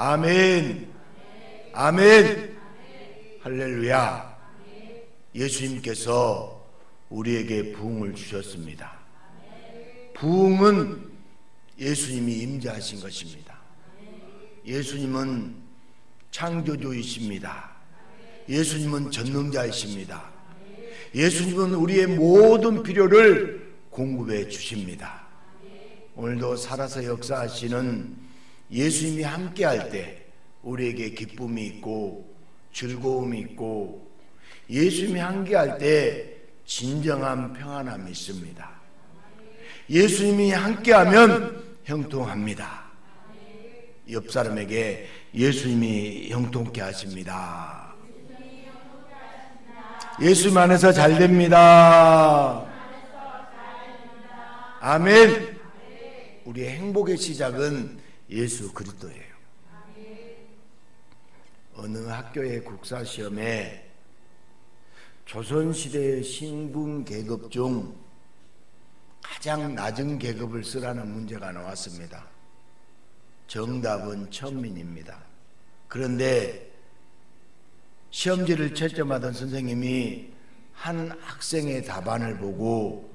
아멘. 아멘. 할렐루야. 예수님께서 우리에게 부흥을 주셨습니다. 부흥은 예수님이 임재하신 것입니다. 예수님은 창조주이십니다. 예수님은 전능자이십니다. 예수님은 우리의 모든 필요를 공급해 주십니다. 오늘도 살아서 역사하시는 예수님이 함께할 때 우리에게 기쁨이 있고 즐거움이 있고, 예수님이 함께할 때 진정한 평안함이 있습니다. 예수님이 함께하면 형통합니다. 옆 사람에게 예수님이 형통케 하십니다. 예수님 안에서 잘 됩니다. 아멘. 우리의 행복의 시작은 예수 그리스도예요. 어느 학교의 국사시험에 조선시대의 신분 계급 중 가장 낮은 계급을 쓰라는 문제가 나왔습니다. 정답은 천민입니다. 그런데 시험지를 채점하던 선생님이 한 학생의 답안을 보고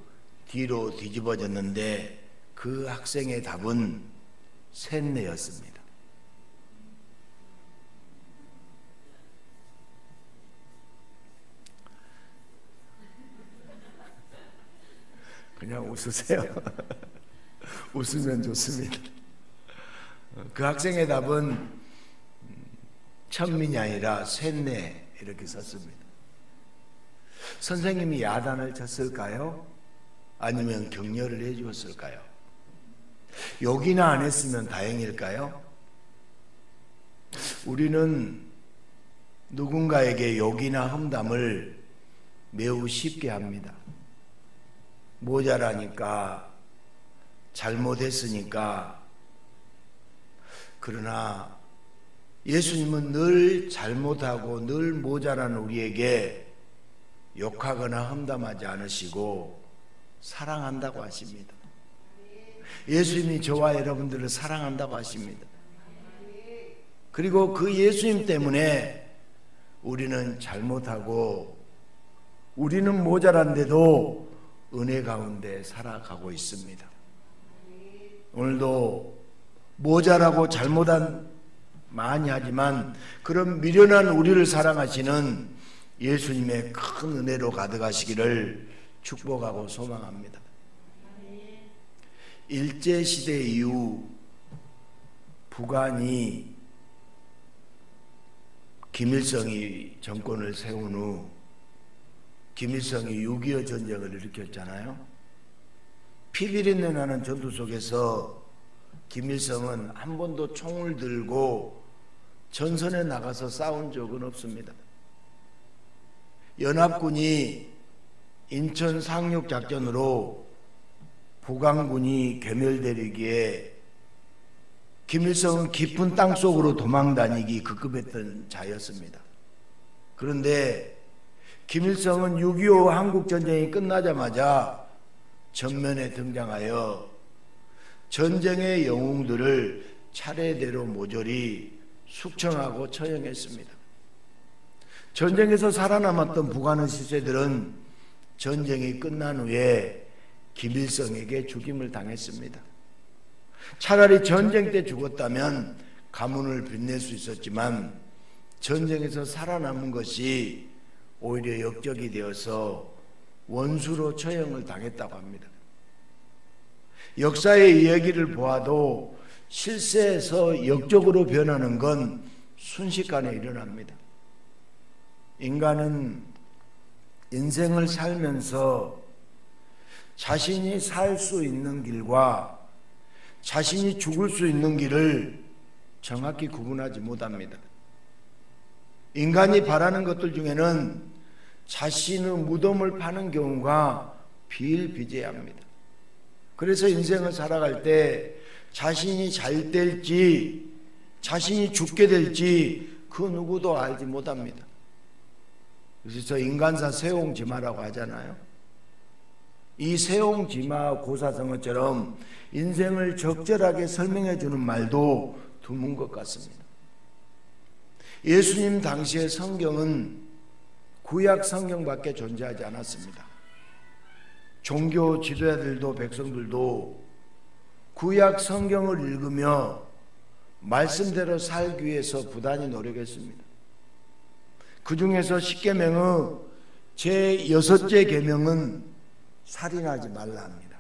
뒤로 뒤집어졌는데 그 학생의 답은 셋내였습니다. 그냥 웃으세요. 웃으면 좋습니다. 그 학생의 답은 천민이 아니라 셋내 이렇게 썼습니다. 선생님이 야단을 쳤을까요? 아니면 격려를 해 주었을까요? 욕이나 안 했으면 다행일까요? 우리는 누군가에게 욕이나 험담을 매우 쉽게 합니다. 모자라니까, 잘못했으니까. 그러나 예수님은 늘 잘못하고 늘 모자란 우리에게 욕하거나 험담하지 않으시고 사랑한다고 하십니다. 예수님이 저와 여러분들을 사랑한다고 하십니다. 그리고 그 예수님 때문에 우리는 잘못하고 우리는 모자란데도 은혜 가운데 살아가고 있습니다. 오늘도 모자라고 잘못한 많이 하지만 그런 미련한 우리를 사랑하시는 예수님의 큰 은혜로 가득하시기를 축복하고 소망합니다. 일제시대 이후 북한이 김일성이 정권을 세운 후 김일성이 6.25 전쟁을 일으켰잖아요. 피비린내 나는 전투 속에서 김일성은 한 번도 총을 들고 전선에 나가서 싸운 적은 없습니다. 연합군이 인천 상륙작전으로 북한군이 괴멸되기에 김일성은 깊은 땅속으로 도망다니기 급급했던 자였습니다. 그런데 김일성은 6.25 한국전쟁이 끝나자마자 전면에 등장하여 전쟁의 영웅들을 차례대로 모조리 숙청하고 처형했습니다. 전쟁에서 살아남았던 북한의 시세들은 전쟁이 끝난 후에 김일성에게 죽임을 당했습니다. 차라리 전쟁 때 죽었다면 가문을 빛낼 수 있었지만 전쟁에서 살아남은 것이 오히려 역적이 되어서 원수로 처형을 당했다고 합니다. 역사의 이야기를 보아도 실세에서 역적으로 변하는 건 순식간에 일어납니다. 인간은 인생을 살면서 자신이 살 수 있는 길과 자신이 죽을 수 있는 길을 정확히 구분하지 못합니다. 인간이 바라는 것들 중에는 자신의 무덤을 파는 경우가 비일비재합니다. 그래서 인생을 살아갈 때 자신이 잘 될지 자신이 죽게 될지 그 누구도 알지 못합니다. 그래서 인간사 세옹지마라고 하잖아요. 이 세옹지마 고사성어처럼 인생을 적절하게 설명해 주는 말도 드문 것 같습니다. 예수님 당시의 성경은 구약 성경밖에 존재하지 않았습니다. 종교 지도자들도 백성들도 구약 성경을 읽으며 말씀대로 살기 위해서 부단히 노력했습니다. 그 중에서 십계명의 제6째 계명은 살인하지 말라 합니다.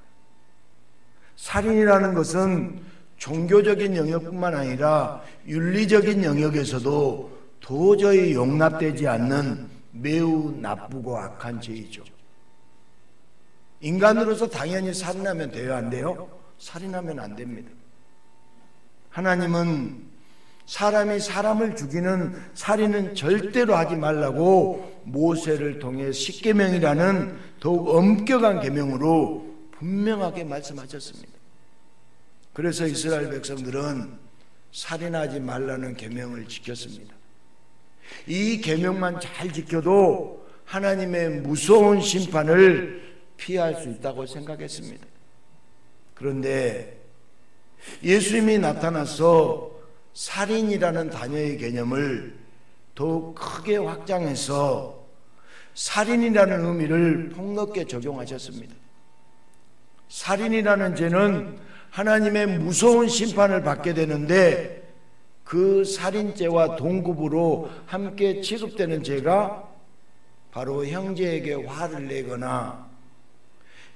살인이라는 것은 종교적인 영역뿐만 아니라 윤리적인 영역에서도 도저히 용납되지 않는 매우 나쁘고 악한 죄이죠. 인간으로서 당연히 살인하면 돼요, 안 돼요? 살인하면 안 됩니다. 하나님은 사람이 사람을 죽이는 살인은 절대로 하지 말라고 모세를 통해 십계명이라는 더욱 엄격한 계명으로 분명하게 말씀하셨습니다. 그래서 이스라엘 백성들은 살인하지 말라는 계명을 지켰습니다. 이 계명만 잘 지켜도 하나님의 무서운 심판을 피할 수 있다고 생각했습니다. 그런데 예수님이 나타나서 살인이라는 단어의 개념을 더욱 크게 확장해서 살인이라는 의미를 폭넓게 적용하셨습니다. 살인이라는 죄는 하나님의 무서운 심판을 받게 되는데 그 살인죄와 동급으로 함께 취급되는 죄가 바로 형제에게 화를 내거나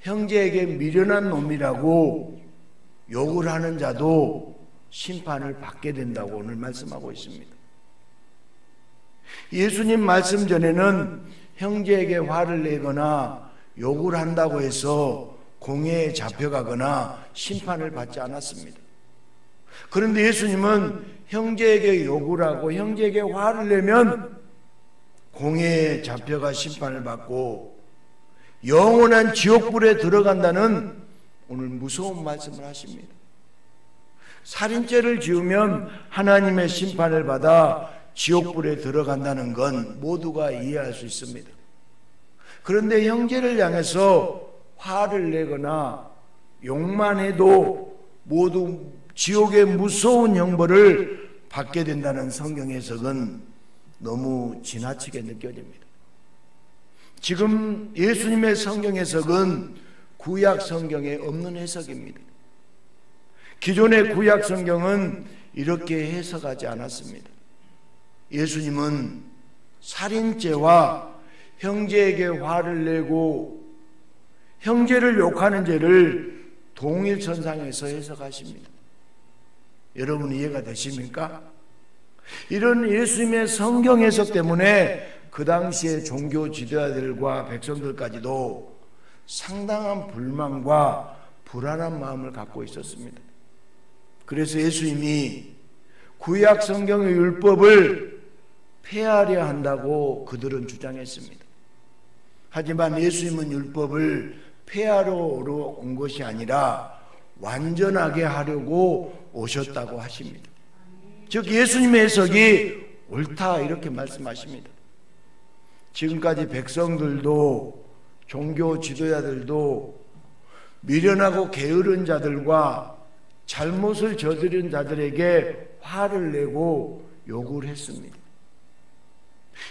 형제에게 미련한 놈이라고 욕을 하는 자도 심판을 받게 된다고 오늘 말씀하고 있습니다. 예수님 말씀 전에는 형제에게 화를 내거나 욕을 한다고 해서 공회에 잡혀가거나 심판을 받지 않았습니다. 그런데 예수님은 형제에게 욕을 하고 형제에게 화를 내면 공회에 잡혀가 심판을 받고 영원한 지옥불에 들어간다는 오늘 무서운 말씀을 하십니다. 살인죄를 지으면 하나님의 심판을 받아 지옥불에 들어간다는 건 모두가 이해할 수 있습니다. 그런데 형제를 향해서 화를 내거나 욕만 해도 모두 지옥의 무서운 형벌을 받게 된다는 성경 해석은 너무 지나치게 느껴집니다. 지금 예수님의 성경 해석은 구약 성경에 없는 해석입니다. 기존의 구약 성경은 이렇게 해석하지 않았습니다. 예수님은 살인죄와 형제에게 화를 내고 형제를 욕하는 죄를 동일선상에서 해석하십니다. 여러분 이해가 되십니까? 이런 예수님의 성경 해석 때문에 그 당시의 종교 지도자들과 백성들까지도 상당한 불만과 불안한 마음을 갖고 있었습니다. 그래서 예수님이 구약 성경의 율법을 폐하려 한다고 그들은 주장했습니다. 하지만 예수님은 율법을 폐하러 온 것이 아니라 완전하게 하려고 오셨다고 하십니다. 즉 예수님의 해석이 옳다 이렇게 말씀하십니다. 지금까지 백성들도 종교 지도자들도 미련하고 게으른 자들과 잘못을 저지른 자들에게 화를 내고 욕을 했습니다.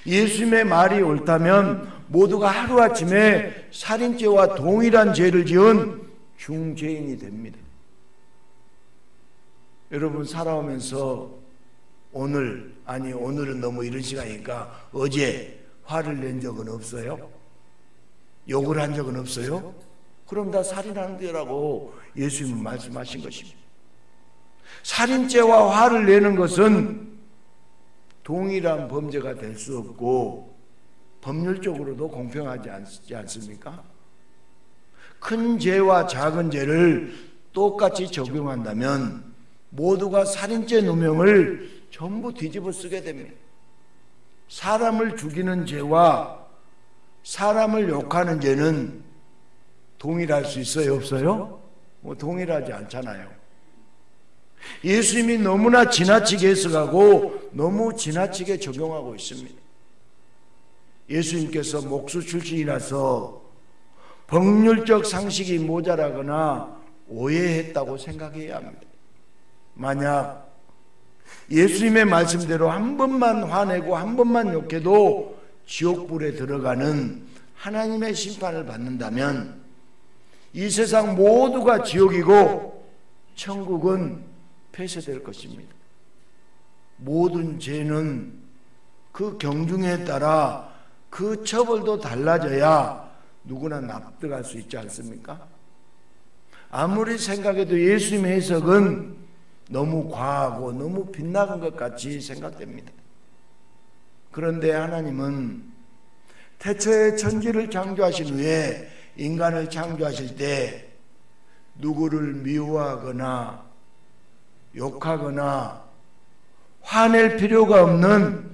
예수님의 말이 옳다면 모두가 하루아침에 살인죄와 동일한 죄를 지은 중죄인이 됩니다. 여러분 살아오면서 오늘은 너무 이른 시간이니까 어제 화를 낸 적은 없어요? 욕을 한 적은 없어요? 그럼 다 살인하는 데라고 예수님은 말씀하신 것입니다. 살인죄와 화를 내는 것은 동일한 범죄가 될 수 없고 법률적으로도 공평하지 않습니까? 큰 죄와 작은 죄를 똑같이 적용한다면 모두가 살인죄 누명을 전부 뒤집어 쓰게 됩니다. 사람을 죽이는 죄와 사람을 욕하는 죄는 동일할 수 있어요? 없어요? 동일하지 않잖아요. 예수님이 너무나 지나치게 해석하고 너무 지나치게 적용하고 있습니다. 예수님께서 목수 출신이라서 법률적 상식이 모자라거나 오해했다고 생각해야 합니다. 만약 예수님의 말씀대로 한 번만 화내고 한 번만 욕해도 지옥불에 들어가는 하나님의 심판을 받는다면 이 세상 모두가 지옥이고 천국은 폐쇄될 것입니다. 모든 죄는 그 경중에 따라 그 처벌도 달라져야 누구나 납득할 수 있지 않습니까? 아무리 생각해도 예수님의 해석은 너무 과하고 너무 빗나간 것 같이 생각됩니다. 그런데 하나님은 태초에 천지를 창조하신 후에 인간을 창조하실 때 누구를 미워하거나 욕하거나 화낼 필요가 없는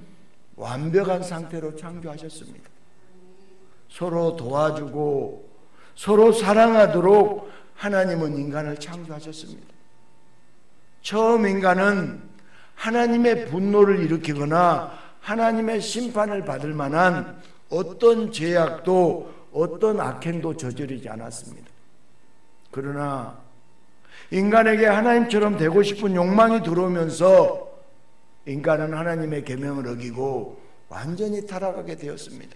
완벽한 상태로 창조하셨습니다. 서로 도와주고 서로 사랑하도록 하나님은 인간을 창조하셨습니다. 처음 인간은 하나님의 분노를 일으키거나 하나님의 심판을 받을 만한 어떤 죄악도 어떤 악행도 저지르지 않았습니다. 그러나 인간에게 하나님처럼 되고 싶은 욕망이 들어오면서 인간은 하나님의 계명을 어기고 완전히 타락하게 되었습니다.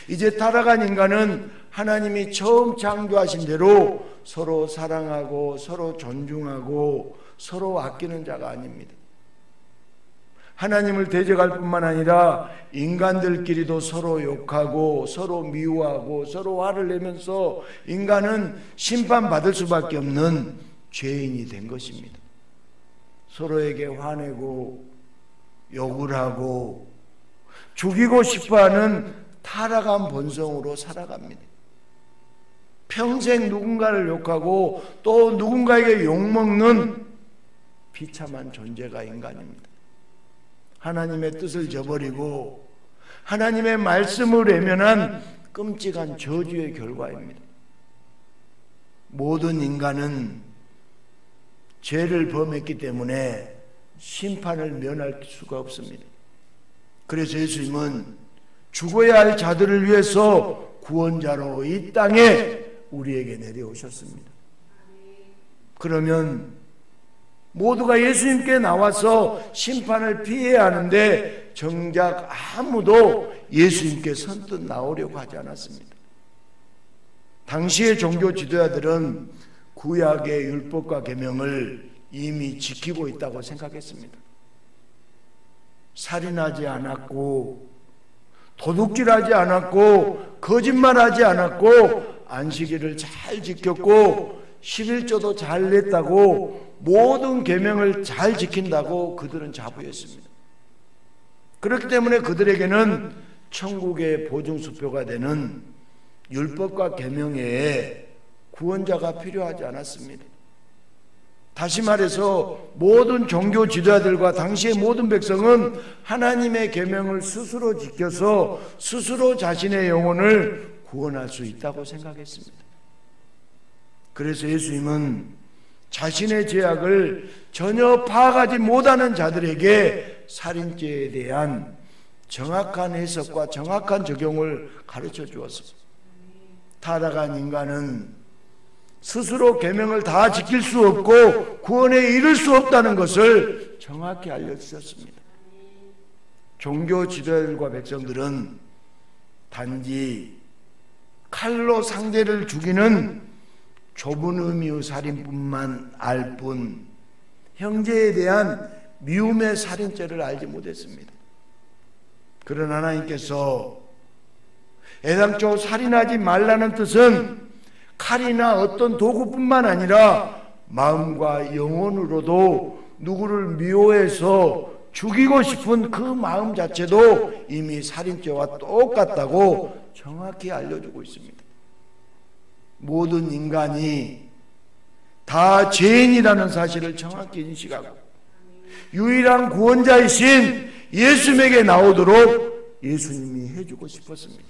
이제 타락한 인간은 하나님이 처음 창조하신 대로 서로 사랑하고 서로 존중하고 서로 아끼는 자가 아닙니다. 하나님을 대적할 뿐만 아니라 인간들끼리도 서로 욕하고 서로 미워하고 서로 화를 내면서 인간은 심판받을 수밖에 없는 죄인이 된 것입니다. 서로에게 화내고 욕을 하고 죽이고 싶어하는 타락한 본성으로 살아갑니다. 평생 누군가를 욕하고 또 누군가에게 욕먹는 비참한 존재가 인간입니다. 하나님의 뜻을 저버리고 하나님의 말씀을 외면한 끔찍한 저주의 결과입니다. 모든 인간은 죄를 범했기 때문에 심판을 면할 수가 없습니다. 그래서 예수님은 죽어야 할 자들을 위해서 구원자로 이 땅에 우리에게 내려오셨습니다. 그러면 모두가 예수님께 나와서 심판을 피해야 하는데 정작 아무도 예수님께 선뜻 나오려고 하지 않았습니다. 당시의 종교 지도자들은 구약의 율법과 계명을 이미 지키고 있다고 생각했습니다. 살인하지 않았고 도둑질하지 않았고 거짓말하지 않았고 안식일을 잘 지켰고 11조도 잘 냈다고 모든 계명을 잘 지킨다고 그들은 자부했습니다. 그렇기 때문에 그들에게는 천국의 보증수표가 되는 율법과 계명 외에 구원자가 필요하지 않았습니다. 다시 말해서 모든 종교 지도자들과 당시의 모든 백성은 하나님의 계명을 스스로 지켜서 스스로 자신의 영혼을 구원할 수 있다고 생각했습니다. 그래서 예수님은 자신의 죄악을 전혀 파악하지 못하는 자들에게 살인죄에 대한 정확한 해석과 정확한 적용을 가르쳐 주었습니다. 타락한 인간은 스스로 계명을 다 지킬 수 없고 구원에 이를 수 없다는 것을 정확히 알려주셨습니다. 종교 지도자들과 백성들은 단지 칼로 상대를 죽이는 좁은 의미의 살인뿐만 알 뿐 형제에 대한 미움의 살인죄를 알지 못했습니다. 그러나 하나님께서 애당초 살인하지 말라는 뜻은 칼이나 어떤 도구뿐만 아니라 마음과 영혼으로도 누구를 미워해서 죽이고 싶은 그 마음 자체도 이미 살인죄와 똑같다고 정확히 알려주고 있습니다. 모든 인간이 다 죄인이라는 사실을 정확히 인식하고 유일한 구원자이신 예수님에게 나오도록 예수님이 해주고 싶었습니다.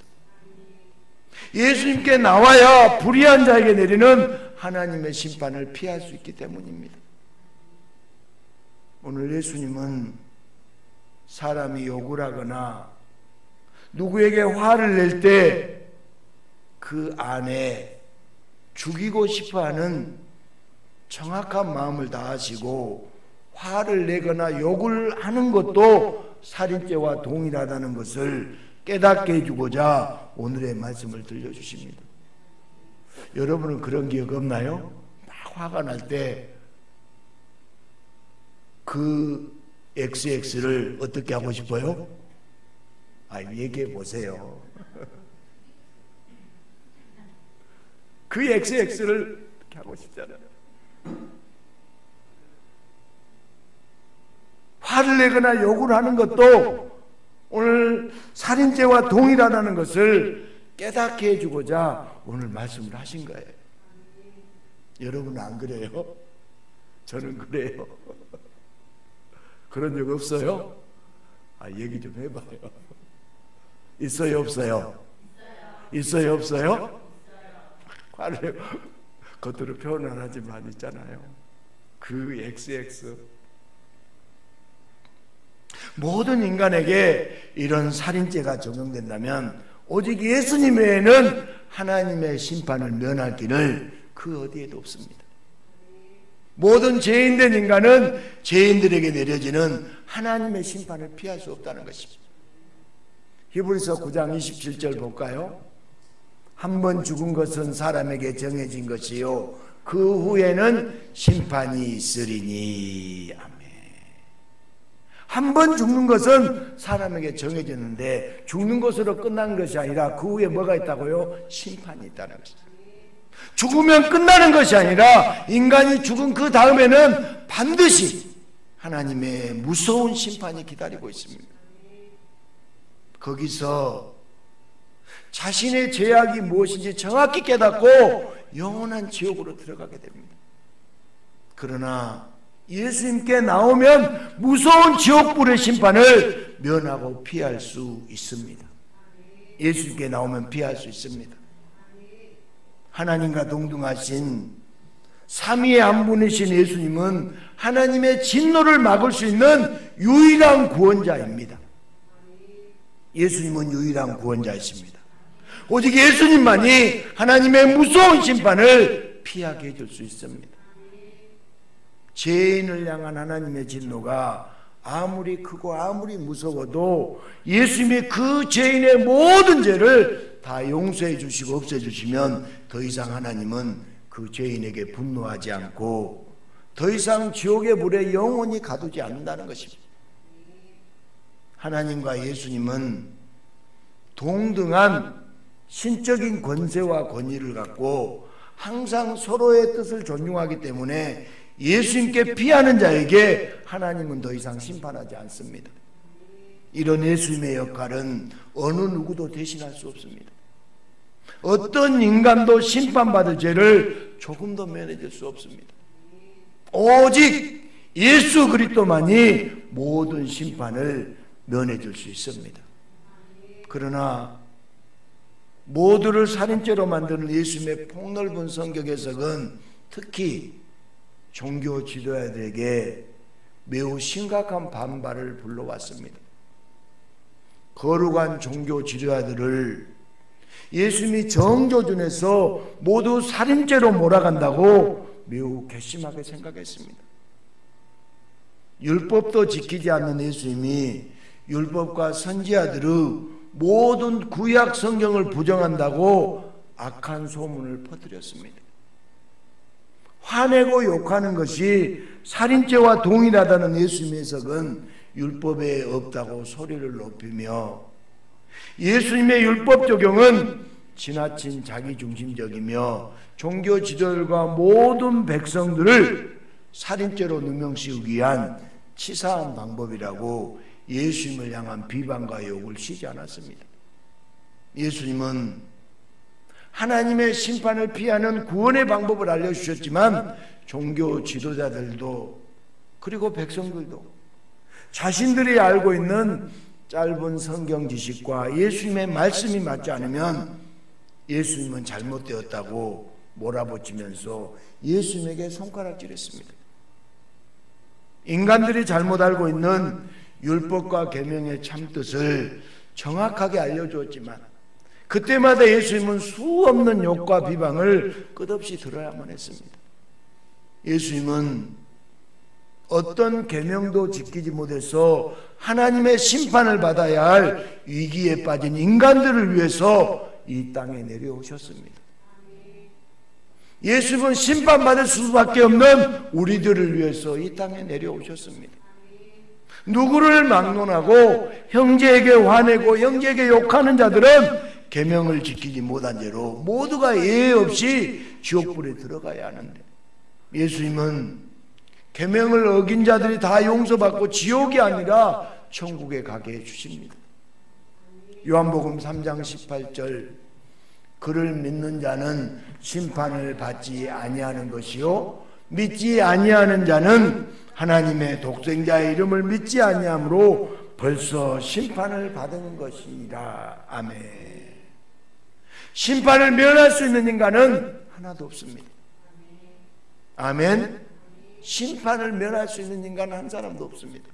예수님께 나와야 불의한 자에게 내리는 하나님의 심판을 피할 수 있기 때문입니다. 오늘 예수님은 사람이 욕을 하거나 누구에게 화를 낼 때 그 안에 죽이고 싶어하는 정확한 마음을 다하시고 화를 내거나 욕을 하는 것도 살인죄와 동일하다는 것을 깨닫게 해주고자 오늘의 말씀을 들려주십니다. 여러분은 그런 기억 없나요? 막 화가 날 때 그 XX를 어떻게 하고 싶어요? 얘기해 보세요. 그 XX를 어떻게 하고 싶잖아요. 화를 내거나 욕을 하는 것도 오늘 살인죄와 동일하다는 것을 깨닫게 해주고자 오늘 말씀을 하신 거예요. 여러분은 안 그래요? 저는 그래요. 그런 적 없어요? 얘기 좀 해봐요. 있어요, 없어요? 있어요, 없어요? 화를 겉으로 표현을 하지만 있잖아요. 그 XX. 모든 인간에게 이런 살인죄가 적용된다면 오직 예수님 외에는 하나님의 심판을 면할 길을 그 어디에도 없습니다. 모든 죄인된 인간은 죄인들에게 내려지는 하나님의 심판을 피할 수 없다는 것입니다. 히브리서 9장 27절 볼까요? 한 번 죽은 것은 사람에게 정해진 것이요 그 후에는 심판이 있으리니. 아멘. 한 번 죽는 것은 사람에게 정해졌는데 죽는 것으로 끝난 것이 아니라 그 후에 뭐가 있다고요? 심판이 있다는 것입니다. 죽으면 끝나는 것이 아니라 인간이 죽은 그 다음에는 반드시 하나님의 무서운 심판이 기다리고 있습니다. 거기서 자신의 죄악이 무엇인지 정확히 깨닫고 영원한 지옥으로 들어가게 됩니다. 그러나 예수님께 나오면 무서운 지옥불의 심판을 면하고 피할 수 있습니다. 예수님께 나오면 피할 수 있습니다. 하나님과 동등하신 삼위의 한 분이신 예수님은 하나님의 진노를 막을 수 있는 유일한 구원자입니다. 예수님은 유일한 구원자이십니다. 오직 예수님만이 하나님의 무서운 심판을 피하게 해줄 수 있습니다. 죄인을 향한 하나님의 진노가 아무리 크고 아무리 무서워도 예수님이 그 죄인의 모든 죄를 다 용서해 주시고 없애 주시면 더 이상 하나님은 그 죄인에게 분노하지 않고 더 이상 지옥의 불에 영원히 가두지 않는다는 것입니다. 하나님과 예수님은 동등한 신적인 권세와 권위를 갖고 항상 서로의 뜻을 존중하기 때문에 예수님께 피하는 자에게 하나님은 더 이상 심판하지 않습니다. 이런 예수님의 역할은 어느 누구도 대신할 수 없습니다. 어떤 인간도 심판받을 죄를 조금도 면해줄 수 없습니다. 오직 예수 그리스도만이 모든 심판을 면해줄 수 있습니다. 그러나 모두를 살인죄로 만드는 예수님의 폭넓은 성경 해석은 특히 종교 지도자들에게 매우 심각한 반발을 불러왔습니다. 거룩한 종교 지도자들을 예수님이 정조준에서 모두 살인죄로 몰아간다고 매우 괘씸하게 생각했습니다. 율법도 지키지 않는 예수님이 율법과 선지자들의 모든 구약 성경을 부정한다고 악한 소문을 퍼뜨렸습니다. 화내고 욕하는 것이 살인죄와 동일하다는 예수님의 해석은 율법에 없다고 소리를 높이며 예수님의 율법 적용은 지나친 자기중심적이며 종교 지도자들과 모든 백성들을 살인죄로 누명씌우기 위한 치사한 방법이라고 예수님을 향한 비방과 욕을 쉬지 않았습니다. 예수님은 하나님의 심판을 피하는 구원의 방법을 알려주셨지만 종교 지도자들도 그리고 백성들도 자신들이 알고 있는 짧은 성경 지식과 예수님의 말씀이 맞지 않으면 예수님은 잘못되었다고 몰아붙이면서 예수님에게 손가락질했습니다. 인간들이 잘못 알고 있는 율법과 계명의 참뜻을 정확하게 알려주었지만 그때마다 예수님은 수없는 욕과 비방을 끝없이 들어야만 했습니다. 예수님은 어떤 계명도 지키지 못해서 하나님의 심판을 받아야 할 위기에 빠진 인간들을 위해서 이 땅에 내려오셨습니다. 예수님은 심판받을 수밖에 없는 우리들을 위해서 이 땅에 내려오셨습니다. 누구를 막론하고 형제에게 화내고 형제에게 욕하는 자들은 계명을 지키지 못한 죄로 모두가 예외 없이 지옥불에 들어가야 하는데, 예수님은 계명을 어긴 자들이 다 용서받고 지옥이 아니라 천국에 가게 해주십니다. 요한복음 3장 18절, 그를 믿는 자는 심판을 받지 아니하는 것이요 믿지 아니하는 자는 하나님의 독생자의 이름을 믿지 아니함으로 벌써 심판을 받은 것이라. 아멘. 심판을 면할 수 있는 인간은 하나도 없습니다. 아멘. 심판을 면할 수 있는 인간은 한 사람도 없습니다.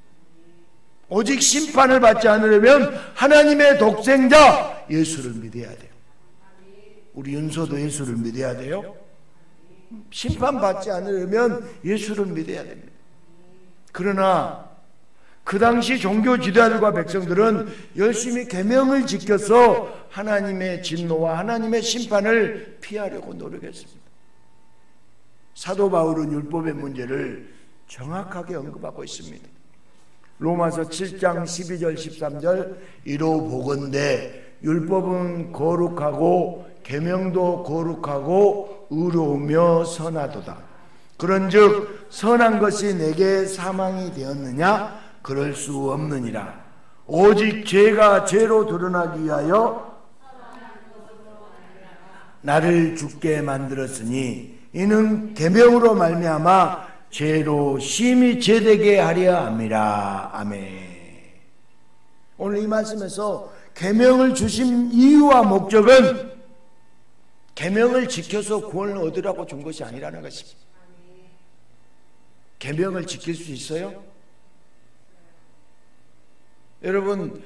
오직 심판을 받지 않으려면 하나님의 독생자 예수를 믿어야 돼요. 우리 윤서도 예수를 믿어야 돼요. 심판받지 않으려면 예수를 믿어야 됩니다. 그러나 그 당시 종교 지도자들과 백성들은 열심히 계명을 지켜서 하나님의 진노와 하나님의 심판을 피하려고 노력했습니다. 사도 바울은 율법의 문제를 정확하게 언급하고 있습니다. 로마서 7장 12절 13절, 이로 보건대 율법은 거룩하고 계명도 거룩하고 의로우며 선하도다. 그런즉 선한 것이 내게 사망이 되었느냐? 그럴 수 없느니라. 오직 죄가 죄로 드러나기 위하여 나를 죽게 만들었으니 이는 계명으로 말미암아 죄로 심히 죄되게 하려 함이라. 아멘. 오늘 이 말씀에서 계명을 주신 이유와 목적은 계명을 지켜서 구원을 얻으라고 준 것이 아니라는 것입니다. 계명을 지킬 수 있어요? 여러분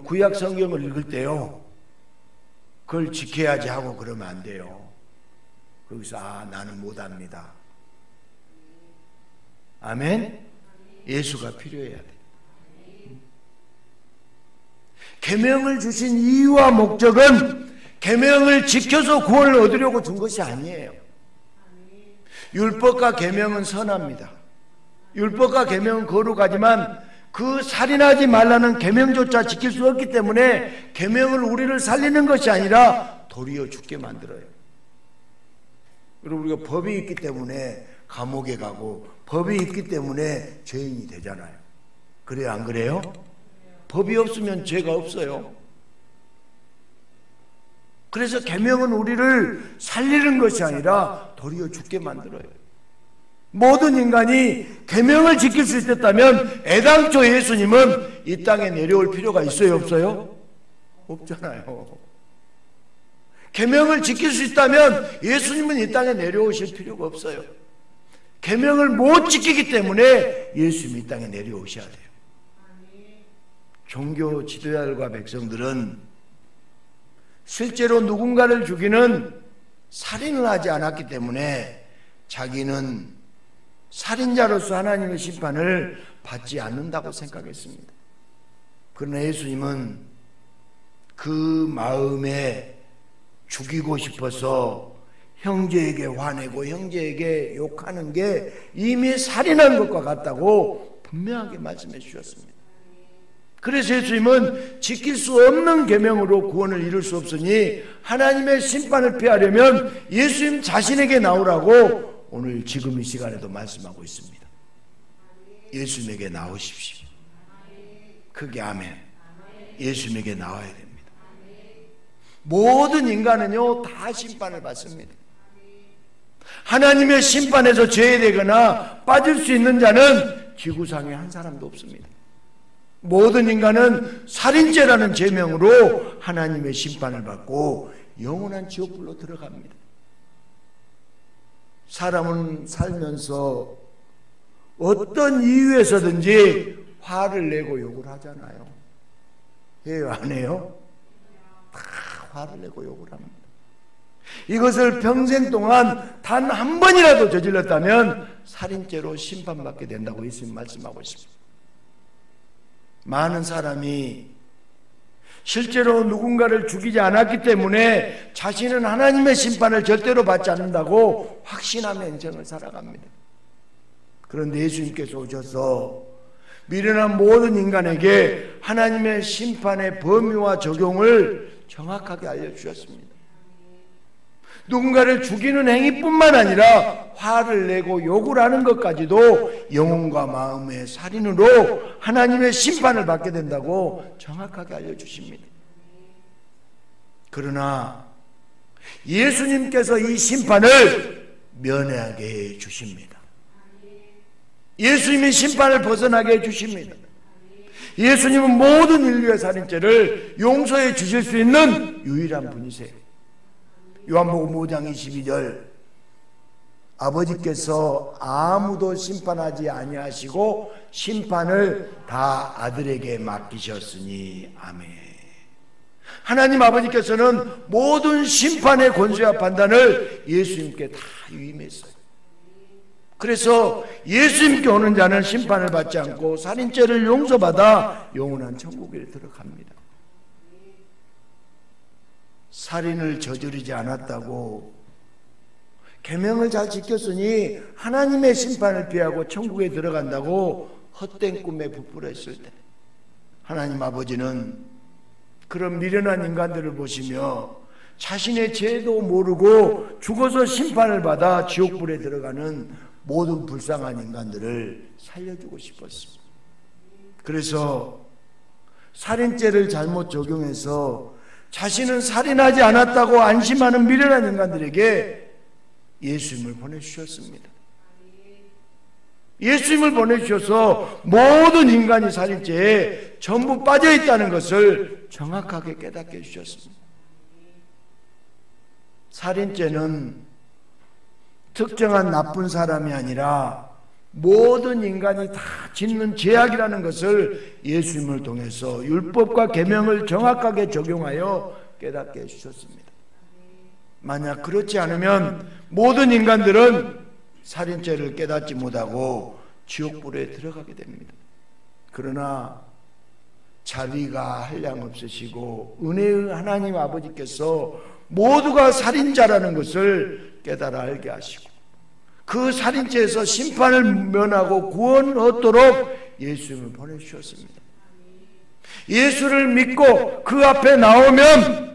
구약 성경을 읽을 때요, 그걸 지켜야지 하고 그러면 안 돼요. 거기서 나는 못합니다. 아멘. 예수가 필요해야 돼. 계명을 주신 이유와 목적은 계명을 지켜서 구원을 얻으려고 준 것이 아니에요. 율법과 계명은 선합니다. 율법과 계명은 거룩하지만 그 살인하지 말라는 계명조차 지킬 수 없기 때문에 계명은 우리를 살리는 것이 아니라 도리어 죽게 만들어요. 그리고 우리가 법이 있기 때문에 감옥에 가고 법이 있기 때문에 죄인이 되잖아요. 그래요, 안 그래요? 법이 없으면 죄가 없어요. 그래서 계명은 우리를 살리는 것이 아니라 도리어 죽게 만들어요. 모든 인간이 계명을 지킬 수 있었다면 애당초 예수님은 이 땅에 내려올 필요가 있어요, 없어요? 없잖아요. 계명을 지킬 수 있다면 예수님은 이 땅에 내려오실 필요가 없어요. 계명을 못 지키기 때문에 예수님이 이 땅에 내려오셔야 돼요. 종교 지도자들과 백성들은 실제로 누군가를 죽이는 살인을 하지 않았기 때문에 자기는 살인자로서 하나님의 심판을 받지 않는다고 생각했습니다. 그러나 예수님은 그 마음에 죽이고 싶어서 형제에게 화내고 형제에게 욕하는 게 이미 살인한 것과 같다고 분명하게 말씀해 주셨습니다. 그래서 예수님은 지킬 수 없는 계명으로 구원을 이룰 수 없으니 하나님의 심판을 피하려면 예수님 자신에게 나오라고 오늘 지금 이 시간에도 말씀하고 있습니다. 예수님에게 나오십시오. 크게 아멘. 예수님에게 나와야 됩니다. 모든 인간은요 다 심판을 받습니다. 하나님의 심판에서 제외되거나 빠질 수 있는 자는 지구상에 한 사람도 없습니다. 모든 인간은 살인죄라는 죄명으로 하나님의 심판을 받고 영원한 지옥불로 들어갑니다. 사람은 살면서 어떤 이유에서든지 화를 내고 욕을 하잖아요. 해요, 안 해요? 다 화를 내고 욕을 합니다. 이것을 평생 동안 단 한 번이라도 저질렀다면 살인죄로 심판받게 된다고 예수님 말씀하고 있습니다. 많은 사람이 실제로 누군가를 죽이지 않았기 때문에 자신은 하나님의 심판을 절대로 받지 않는다고 확신하며 인생을 살아갑니다. 그런데 예수님께서 오셔서 미련한 모든 인간에게 하나님의 심판의 범위와 적용을 정확하게 알려주셨습니다. 누군가를 죽이는 행위뿐만 아니라 화를 내고 욕을 하는 것까지도 영혼과 마음의 살인으로 하나님의 심판을 받게 된다고 정확하게 알려주십니다. 그러나 예수님께서 이 심판을 면하게 해 주십니다. 예수님이 심판을 벗어나게 해 주십니다. 예수님은 모든 인류의 살인죄를 용서해 주실 수 있는 유일한 분이세요. 요한복음 5장 22절, 아버지께서 아무도 심판하지 아니하시고 심판을 다 아들에게 맡기셨으니 아멘. 하나님 아버지께서는 모든 심판의 권세와 판단을 예수님께 다 위임했어요. 그래서 예수님께 오는 자는 심판을 받지 않고 살인죄를 용서받아 영원한 천국에 들어갑니다. 살인을 저지르지 않았다고 계명을 잘 지켰으니 하나님의 심판을 피하고 천국에 들어간다고 헛된 꿈에 부풀었을 때 하나님 아버지는 그런 미련한 인간들을 보시며 자신의 죄도 모르고 죽어서 심판을 받아 지옥불에 들어가는 모든 불쌍한 인간들을 살려주고 싶었습니다. 그래서 살인죄를 잘못 적용해서 자신은 살인하지 않았다고 안심하는 미련한 인간들에게 예수님을 보내주셨습니다. 예수님을 보내주셔서 모든 인간이 살인죄에 전부 빠져있다는 것을 정확하게 깨닫게 해주셨습니다. 살인죄는 특정한 나쁜 사람이 아니라 모든 인간이 다 짓는 죄악이라는 것을 예수님을 통해서 율법과 계명을 정확하게 적용하여 깨닫게 해주셨습니다. 만약 그렇지 않으면 모든 인간들은 살인죄를 깨닫지 못하고 지옥불에 들어가게 됩니다. 그러나 자비가 한량없으시고 은혜의 하나님 아버지께서 모두가 살인자라는 것을 깨달아 알게 하시고 그 살인죄에서 심판을 면하고 구원을 얻도록 예수님을 보내주셨습니다. 예수를 믿고 그 앞에 나오면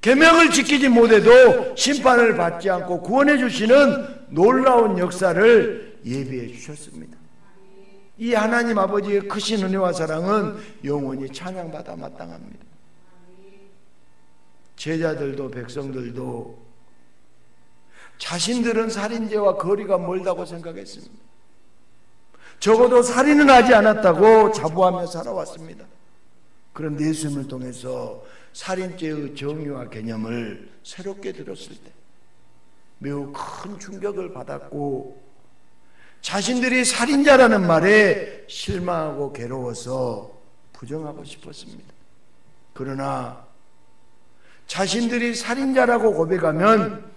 계명을 지키지 못해도 심판을 받지 않고 구원해 주시는 놀라운 역사를 예비해 주셨습니다. 이 하나님 아버지의 크신 은혜와 사랑은 영원히 찬양받아 마땅합니다. 제자들도 백성들도 자신들은 살인죄와 거리가 멀다고 생각했습니다. 적어도 살인은 하지 않았다고 자부하며 살아왔습니다. 그런데 예수님을 통해서 살인죄의 정의와 개념을 새롭게 들었을 때 매우 큰 충격을 받았고 자신들이 살인자라는 말에 실망하고 괴로워서 부정하고 싶었습니다. 그러나 자신들이 살인자라고 고백하면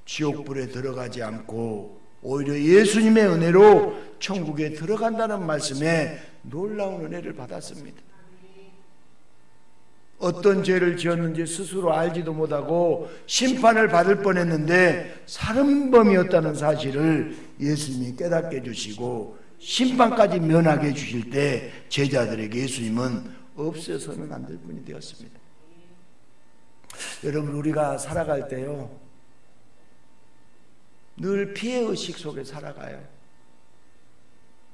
지옥불에 들어가지 않고 오히려 예수님의 은혜로 천국에 들어간다는 말씀에 놀라운 은혜를 받았습니다. 어떤 죄를 지었는지 스스로 알지도 못하고 심판을 받을 뻔했는데 살인범이었다는 사실을 예수님이 깨닫게 해주시고 심판까지 면하게 해주실 때 제자들에게 예수님은 없애서는 안 될 분이 되었습니다. 여러분, 우리가 살아갈 때요 늘 피해의식 속에 살아가요.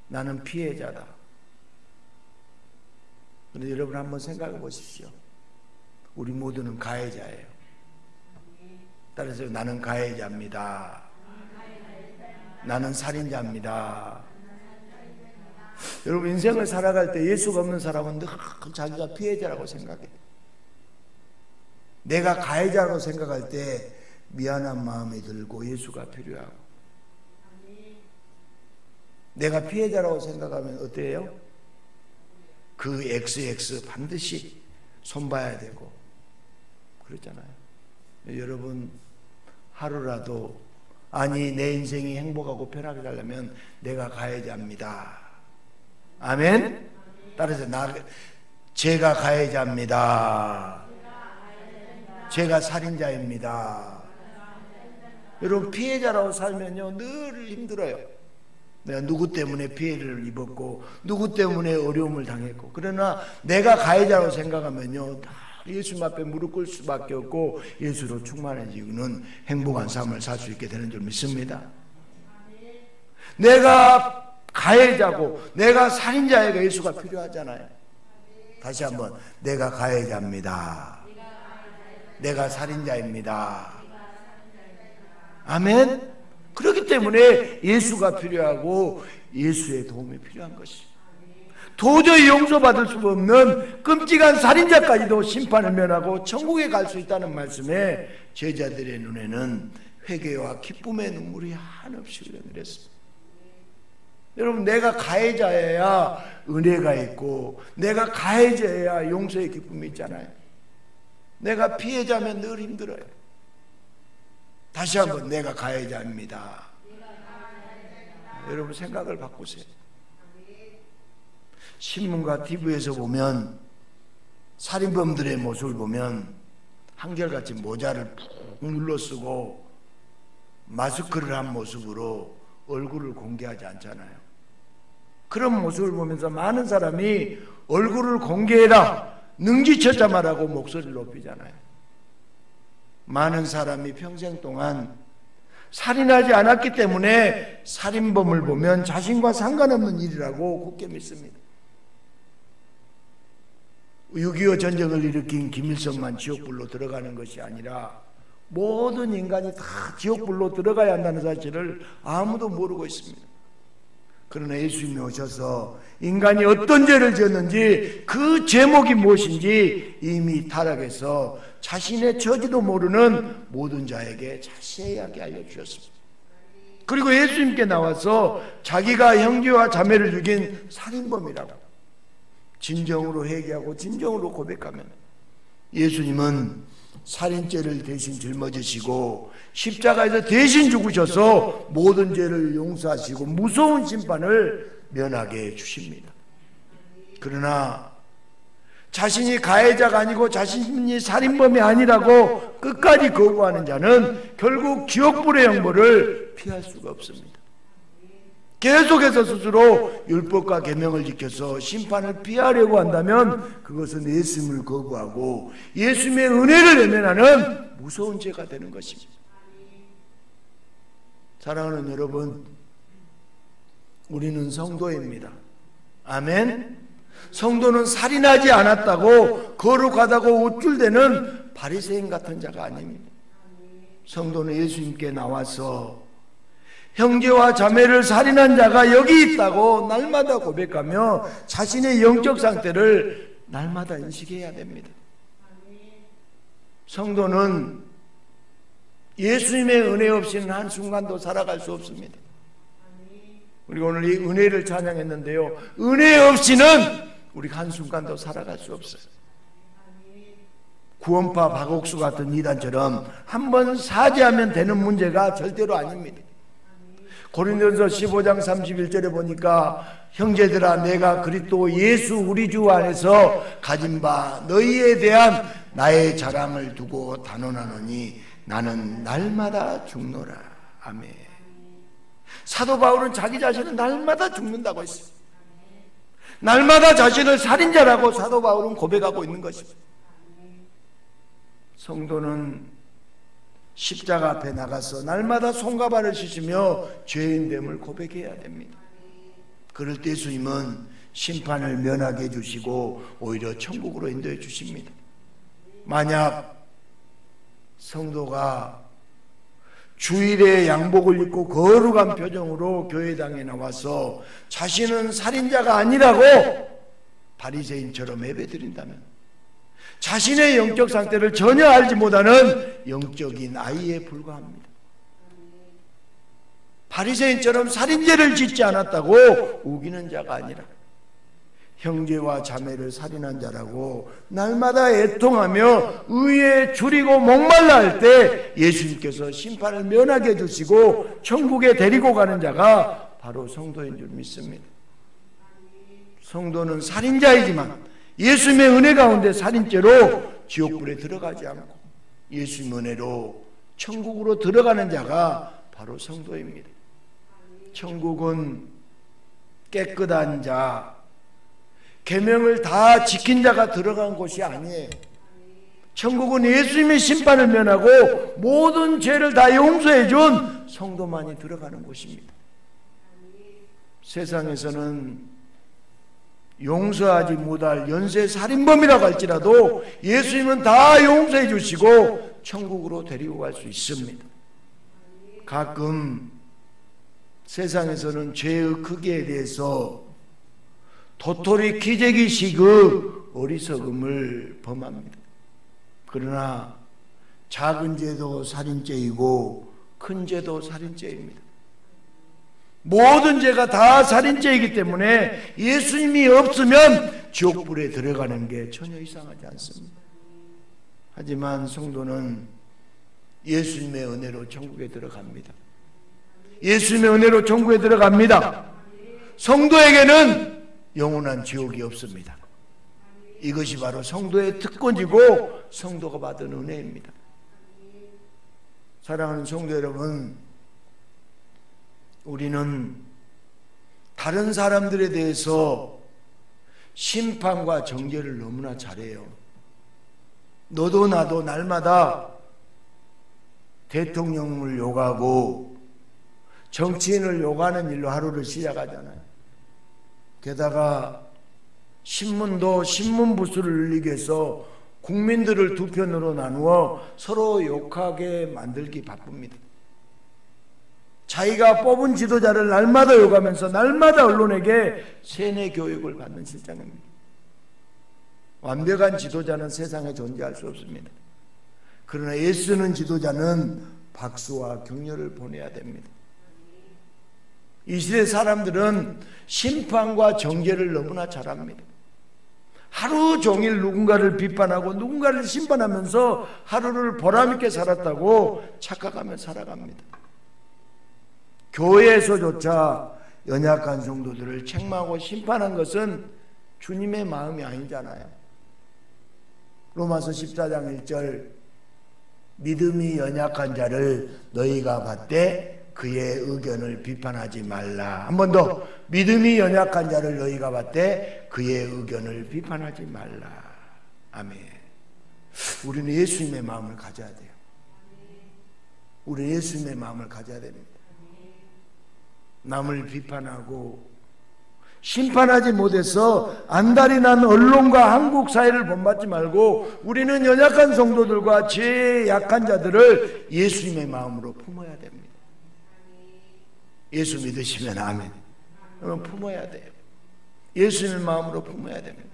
나는 피해자다. 그런데 여러분 한번 생각해 보십시오. 우리 모두는 가해자예요. 따라서 나는 가해자입니다. 나는 살인자입니다. 여러분 인생을 살아갈 때 예수가 없는 사람은 늘 자기가 피해자라고 생각해요. 내가 가해자라고 생각할 때 미안한 마음이 들고 예수가 필요하고 내가 피해자라고 생각하면 어때요? 그 XX 반드시 손봐야 되고 그렇잖아요. 여러분 하루라도 아니 내 인생이 행복하고 편하게 살려면 내가 가해자입니다. 아멘? 따라서 제가 가해자입니다. 제가 살인자입니다. 여러분 피해자라고 살면요 늘 힘들어요. 내가 누구 때문에 피해를 입었고 누구 때문에 어려움을 당했고, 그러나 내가 가해자라고 생각하면요 다 예수님 앞에 무릎 꿇을 수밖에 없고 예수로 충만해지고는 행복한 삶을 살 수 있게 되는 줄 믿습니다. 내가 가해자고 내가 살인자에게 예수가 필요하잖아요. 다시 한번 내가 가해자입니다. 내가 살인자입니다. 아멘. 그렇기 때문에 예수가 필요하고 예수의 도움이 필요한 것입니다. 도저히 용서받을 수 없는 끔찍한 살인자까지도 심판을 면하고 천국에 갈 수 있다는 말씀에 제자들의 눈에는 회개와 기쁨의 눈물이 한없이 흘러내렸습니다. 여러분 내가 가해자여야 은혜가 있고 내가 가해자여야 용서의 기쁨이 있잖아요. 내가 피해자면 늘 힘들어요. 다시 한번 내가 가해자입니다. 여러분 생각을 바꾸세요. 신문과 TV에서 보면 살인범들의 모습을 보면 한결같이 모자를 푹 눌러쓰고 마스크를 한 모습으로 얼굴을 공개하지 않잖아요. 그런 모습을 보면서 많은 사람이 얼굴을 공개해라 능지처자말하고 목소리를 높이잖아요. 많은 사람이 평생 동안 살인하지 않았기 때문에 살인범을 보면 자신과 상관없는 일이라고 굳게 믿습니다. 6.25 전쟁을 일으킨 김일성만 지옥불로 들어가는 것이 아니라 모든 인간이 다 지옥불로 들어가야 한다는 사실을 아무도 모르고 있습니다. 그러나 예수님이 오셔서 인간이 어떤 죄를 지었는지 그 제목이 무엇인지 이미 타락해서 자신의 처지도 모르는 모든 자에게 자세하게 알려주셨습니다. 그리고 예수님께 나와서 자기가 형제와 자매를 죽인 살인범이라고 진정으로 회개하고 진정으로 고백하면 예수님은 살인죄를 대신 짊어지시고 십자가에서 대신 죽으셔서 모든 죄를 용서하시고 무서운 심판을 면하게 해주십니다. 그러나 자신이 가해자가 아니고 자신이 살인범이 아니라고 끝까지 거부하는 자는 결국 지옥불의 형벌을 피할 수가 없습니다. 계속해서 스스로 율법과 계명을 지켜서 심판을 피하려고 한다면 그것은 예수님을 거부하고 예수님의 은혜를 외면하는 무서운 죄가 되는 것입니다. 사랑하는 여러분, 우리는 성도입니다. 아멘. 성도는 살인하지 않았다고 거룩하다고 우쭐대는 바리새인 같은 자가 아닙니다. 성도는 예수님께 나와서 형제와 자매를 살인한 자가 여기 있다고 날마다 고백하며 자신의 영적 상태를 날마다 인식해야 됩니다. 성도는 예수님의 은혜 없이는 한순간도 살아갈 수 없습니다. 우리가 오늘 이 은혜를 찬양했는데요, 은혜 없이는 우리가 한순간도 살아갈 수 없어요. 구원파 박옥수 같은 이단처럼 한번 사죄하면 되는 문제가 절대로 아닙니다. 고린도전서 15장 31절에 보니까 형제들아 내가 그리스도 예수 우리 주 안에서 가진 바 너희에 대한 나의 자랑을 두고 단언하노니 나는 날마다 죽노라. 아멘. 사도 바울은 자기 자신은 날마다 죽는다고 했어요. 날마다 자신을 살인자라고 사도 바울은 고백하고 있는 것입니다. 성도는 십자가 앞에 나가서 날마다 손과 발을 씻으며 죄인됨을 고백해야 됩니다. 그럴 때 예수님은 심판을 면하게 해주시고 오히려 천국으로 인도해 주십니다. 만약 성도가 주일에 양복을 입고 거룩한 표정으로 교회당에 나와서 자신은 살인자가 아니라고 바리새인처럼 예배드린다면 자신의 영적 상태를 전혀 알지 못하는 영적인 아이에 불과합니다. 바리새인처럼 살인죄를 짓지 않았다고 우기는 자가 아니라 형제와 자매를 살인한 자라고 날마다 애통하며 의에 줄이고 목말라 할 때 예수님께서 심판을 면하게 해주시고 천국에 데리고 가는 자가 바로 성도인 줄 믿습니다. 성도는 살인자이지만 예수님의 은혜 가운데 살인죄로 지옥불에 들어가지 않고 예수님의 은혜로 천국으로 들어가는 자가 바로 성도입니다. 천국은 깨끗한 자, 계명을 다 지킨 자가 들어간 곳이 아니에요. 천국은 예수님의 심판을 면하고 모든 죄를 다 용서해 준 성도만이 들어가는 곳입니다. 세상에서는 용서하지 못할 연쇄 살인범이라고 할지라도 예수님은 다 용서해 주시고 천국으로 데리고 갈 수 있습니다. 가끔 세상에서는 죄의 크기에 대해서 도토리 기재기식의 어리석음을 범합니다. 그러나 작은 죄도 살인죄이고 큰 죄도 살인죄입니다. 모든 죄가 다 살인죄이기 때문에 예수님이 없으면 지옥불에 들어가는 게 전혀 이상하지 않습니다. 하지만 성도는 예수님의 은혜로 천국에 들어갑니다. 예수님의 은혜로 천국에 들어갑니다. 성도에게는 영원한 지옥이 없습니다. 이것이 바로 성도의 특권이고 성도가 받은 은혜입니다. 사랑하는 성도 여러분, 우리는 다른 사람들에 대해서 심판과 정죄를 너무나 잘해요. 너도 나도 날마다 대통령을 욕하고 정치인을 욕하는 일로 하루를 시작하잖아요. 게다가 신문도 신문 부수를 늘리기 위해서 국민들을 두 편으로 나누어 서로 욕하게 만들기 바쁩니다. 자기가 뽑은 지도자를 날마다 욕하면서 날마다 언론에게 세뇌 교육을 받는 실정입니다. 완벽한 지도자는 세상에 존재할 수 없습니다. 그러나 애쓰는 지도자는 박수와 격려를 보내야 됩니다. 이 시대 사람들은 심판과 정죄를 너무나 잘합니다. 하루 종일 누군가를 비판하고 누군가를 심판하면서 하루를 보람있게 살았다고 착각하며 살아갑니다. 교회에서조차 연약한 성도들을 책망하고 심판한 것은 주님의 마음이 아니잖아요. 로마서 14장 1절, 믿음이 연약한 자를 너희가 받되 그의 의견을 비판하지 말라. 한 번 더, 믿음이 연약한 자를 너희가 받되 그의 의견을 비판하지 말라. 아멘. 우리는 예수님의 마음을 가져야 돼요. 우리는 예수님의 마음을 가져야 됩니다. 남을 비판하고 심판하지 못해서 안달이 난 언론과 한국 사회를 본받지 말고 우리는 연약한 성도들과 죄의 약한 자들을 예수님의 마음으로 품어야 됩니다. 예수 믿으시면 아멘. 품어야 돼요. 예수님의 마음으로 품어야 됩니다.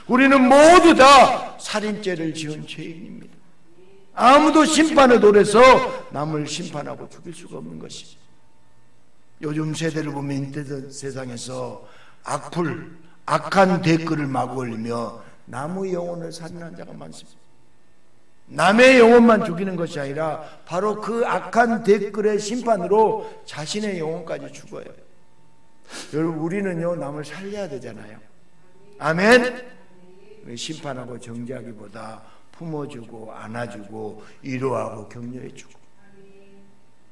우리는 모두 다 살인죄를 지은 죄인입니다. 아무도 심판의 돌에서 남을 심판하고 죽일 수가 없는 것이죠. 요즘 세대를 보면 인터넷 세상에서 악한 댓글을 마구 올리며 남의 영혼을 살인한 자가 많습니다. 남의 영혼만 죽이는 것이 아니라 바로 그 악한 댓글의 심판으로 자신의 영혼까지 죽어요. 여러분, 우리는요 남을 살려야 되잖아요. 아멘. 심판하고 정죄하기보다 품어주고 안아주고 위로하고 격려해주고,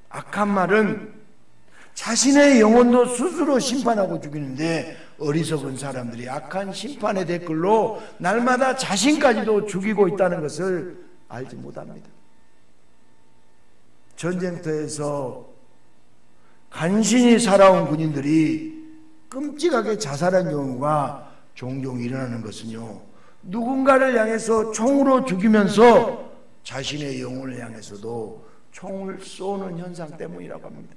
악한 말은 자신의 영혼도 스스로 심판하고 죽이는데 어리석은 사람들이 악한 심판의 댓글로 날마다 자신까지도 죽이고 있다는 것을 알지 못합니다. 전쟁터에서 간신히 살아온 군인들이 끔찍하게 자살한 경우가 종종 일어나는 것은요, 누군가를 향해서 총으로 죽이면서 자신의 영혼을 향해서도 총을 쏘는 현상 때문이라고 합니다.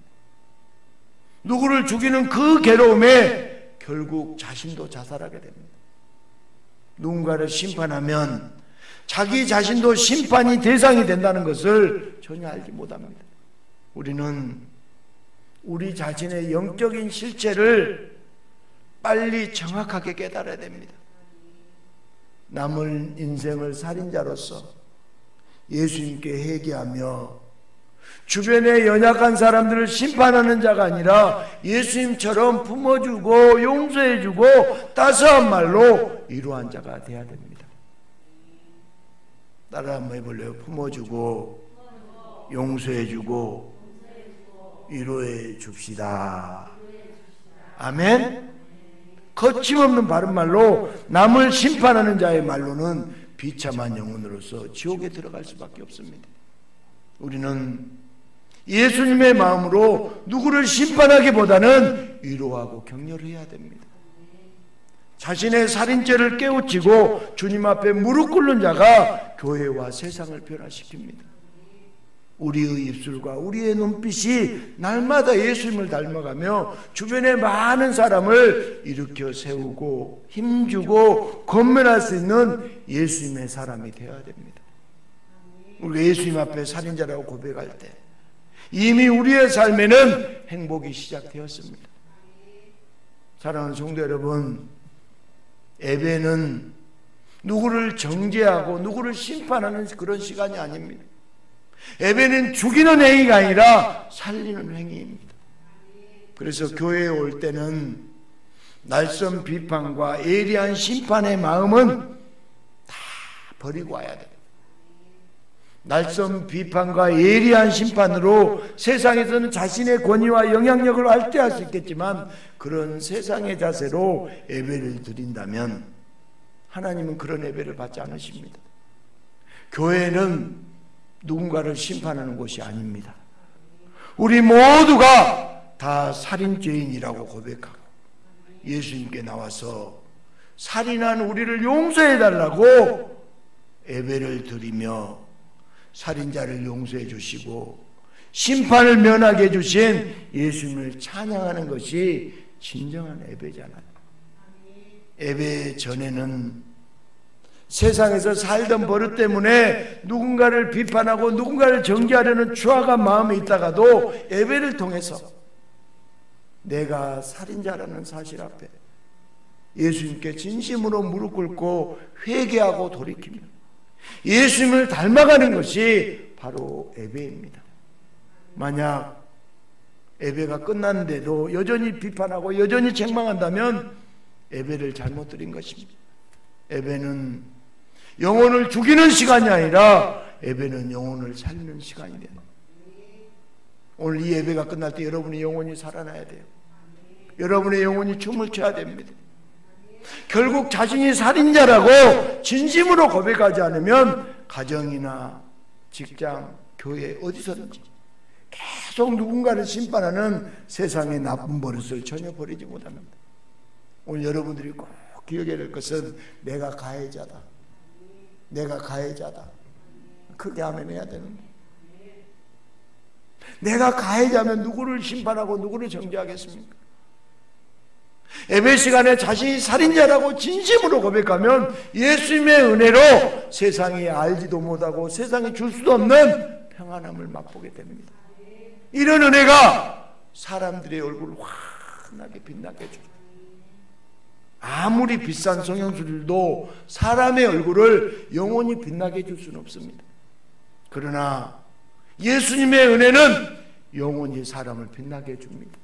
누구를 죽이는 그 괴로움에 결국 자신도 자살하게 됩니다. 누군가를 심판하면 자기 자신도 심판이 대상이 된다는 것을 전혀 알지 못합니다. 우리는 우리 자신의 영적인 실체를 빨리 정확하게 깨달아야 됩니다. 남은 인생을 살인자로서 예수님께 회개하며 주변의 연약한 사람들을 심판하는 자가 아니라 예수님처럼 품어주고 용서해주고 따스한 말로 위로한 자가 되어야 됩니다. 따라 한번 해볼래요? 품어주고 용서해주고 위로해 줍시다. 아멘. 거침없는 바른 말로 남을 심판하는 자의 말로는 비참한 영혼으로서 지옥에 들어갈 수밖에 없습니다. 우리는 예수님의 마음으로 누구를 심판하기보다는 위로하고 격려해야 됩니다. 자신의 살인죄를 깨우치고 주님 앞에 무릎 꿇는 자가 교회와 세상을 변화시킵니다. 우리의 입술과 우리의 눈빛이 날마다 예수님을 닮아가며 주변의 많은 사람을 일으켜 세우고 힘주고 건면할 수 있는 예수님의 사람이 되어야 됩니다. 우리가 예수님 앞에 살인자라고 고백할 때 이미 우리의 삶에는 행복이 시작되었습니다. 사랑하는 성도 여러분, 예배는 누구를 정죄하고 누구를 심판하는 그런 시간이 아닙니다. 예배는 죽이는 행위가 아니라 살리는 행위입니다. 그래서 교회에 올 때는 날선 비판과 예리한 심판의 마음은 다 버리고 와야 됩니다. 날선 비판과 예리한 심판으로 세상에서는 자신의 권위와 영향력을 알대할 수 있겠지만 그런 세상의 자세로 예배를 드린다면 하나님은 그런 예배를 받지 않으십니다. 교회는 누군가를 심판하는 곳이 아닙니다. 우리 모두가 다 살인죄인이라고 고백하고 예수님께 나와서 살인한 우리를 용서해달라고 예배를 드리며 살인자를 용서해 주시고 심판을 면하게 해주신 예수님을 찬양하는 것이 진정한 예배잖아요. 예배 전에는 세상에서 살던 버릇 때문에 누군가를 비판하고 누군가를 정죄하려는 추악한 마음이 있다가도 예배를 통해서 내가 살인자라는 사실 앞에 예수님께 진심으로 무릎 꿇고 회개하고 돌이키며 예수님을 닮아가는 것이 바로 예배입니다. 만약 예배가 끝났는데도 여전히 비판하고 여전히 책망한다면 예배를 잘못 드린 것입니다. 예배는 영혼을 죽이는 시간이 아니라 예배는 영혼을 살리는 시간이 됩니다. 오늘 이 예배가 끝날 때 여러분의 영혼이 살아나야 돼요. 여러분의 영혼이 춤을 춰야 됩니다. 결국 자신이 살인자라고 진심으로 고백하지 않으면 가정이나 직장, 교회 어디서든지 계속 누군가를 심판하는 세상의 나쁜 버릇을 전혀 버리지 못합니다. 오늘 여러분들이 꼭 기억해야 될 것은 내가 가해자다. 내가 가해자다. 크게 아멘 해야 되는 거예요. 내가 가해자면 누구를 심판하고 누구를 정죄하겠습니까? 예배 시간에 자신이 살인자라고 진심으로 고백하면 예수님의 은혜로 세상이 알지도 못하고 세상이 줄 수도 없는 평안함을 맛보게 됩니다. 이런 은혜가 사람들의 얼굴을 환하게 빛나게 해줍니다. 아무리 비싼 성형수술도 사람의 얼굴을 영원히 빛나게 해줄 수는 없습니다. 그러나 예수님의 은혜는 영원히 사람을 빛나게 해줍니다.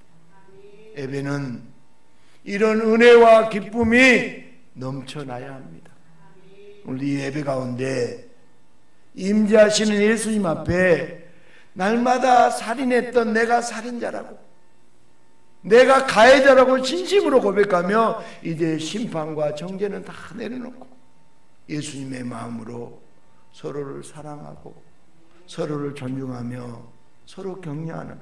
예배는 이런 은혜와 기쁨이 넘쳐나야 합니다. 오늘 이 예배 가운데 임재하시는 예수님 앞에 날마다 살인했던 내가 살인자라고, 내가 가해자라고 진심으로 고백하며 이제 심판과 정죄는 다 내려놓고 예수님의 마음으로 서로를 사랑하고 서로를 존중하며 서로 격려하는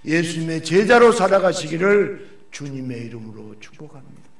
예수님의 제자로 살아가시기를 주님의 이름으로 축복합니다.